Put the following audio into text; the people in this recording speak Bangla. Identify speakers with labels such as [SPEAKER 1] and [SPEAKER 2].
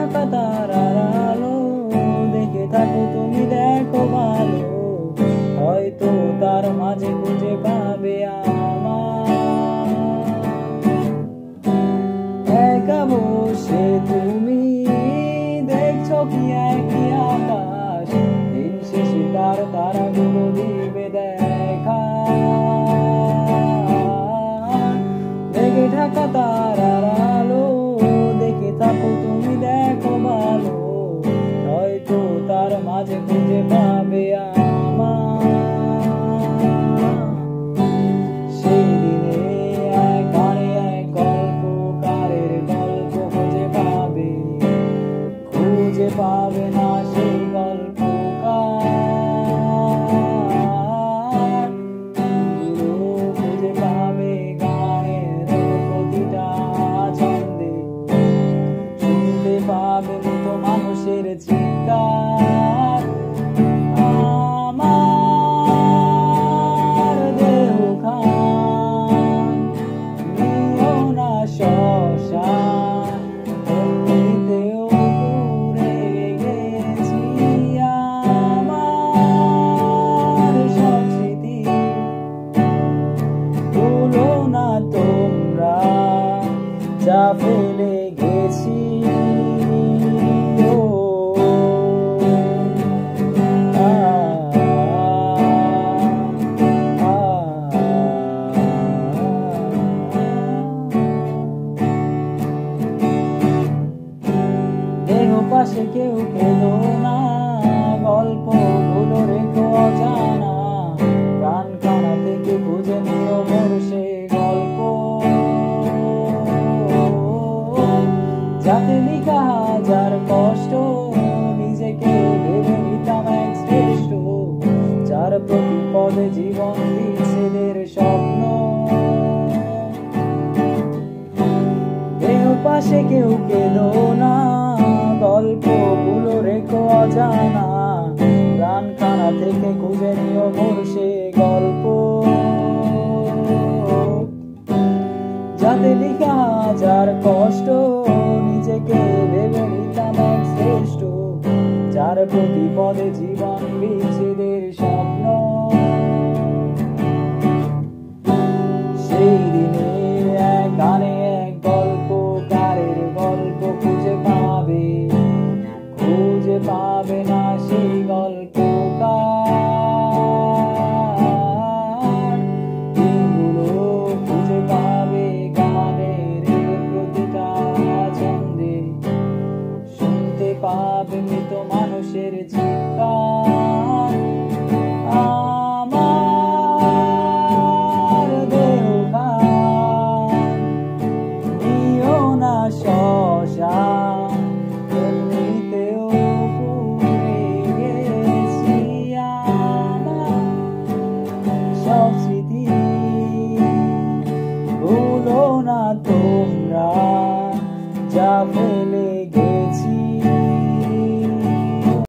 [SPEAKER 1] থাকা তারার আলো, দেখে থাকো তুমি দেখো ভালো, হয়তো তার মাঝে খুঁজে পাবে আমার। একা বসে তুমি দেখছো কি একই আকাশ, দিন শেষে তার তারাগুলো দিবে দেখা। দেখে থাকা তারার আলো, দেখে থাকো তুমি দেখো ভালো, হয়তো তার মাঝে খুঁজে পাবে আমার। সেই দিনে এক গানে এক গল্পকারের গল্প খুঁজে পাবে, খুঁজে পাবে না সেই গল্পকার। খুঁজে পাবে গানের প্রতিটা ছন্দে, শুনতে পাবে মৃত মানুষের চিৎকার। আমার দেহ খান নিও না শ্মশান, এমনিতেও পুড়ে গেছি আমার সব স্মৃতি। ভুলো না তোমরা যা ফেলে গেছি। দেহ পাশে কেউ কেঁদো না, গল্পগুলো রেখো অজানা, প্রাণ কানা থেকে খুঁজে নিও মোর সে গল্প, যাতে লিখা হাজার কষ্ট, নিজেকে ভেবে নিতাম এক শ্রেষ্ঠ, যার প্রতি পদে জীবন বিচ্ছেদের স্বপ্ন। দেহ পাশে কেউ কেঁদো না, গল্পগুলো রেখো অজানা, প্রাণ কানা থেকে খুঁজে নিও মোর সে গল্প, যাতে লিখা হাজার কষ্ট, নিজেকে ভেবে নিতাম এক শ্রেষ্ঠ, যার প্রতি পদে জীবন বিচ্ছেদের স্বপ্ন। সেই দিনে এক গানে এক গল্পকারের গল্প খুঁজে পাবে, খুঁজে পাবে না সেই গল্পকার। দিনগুলো খুঁজে পাবে গানের প্রতিটা ছন্দে, শুনতে পাবে মৃত মানুষের চিৎকার।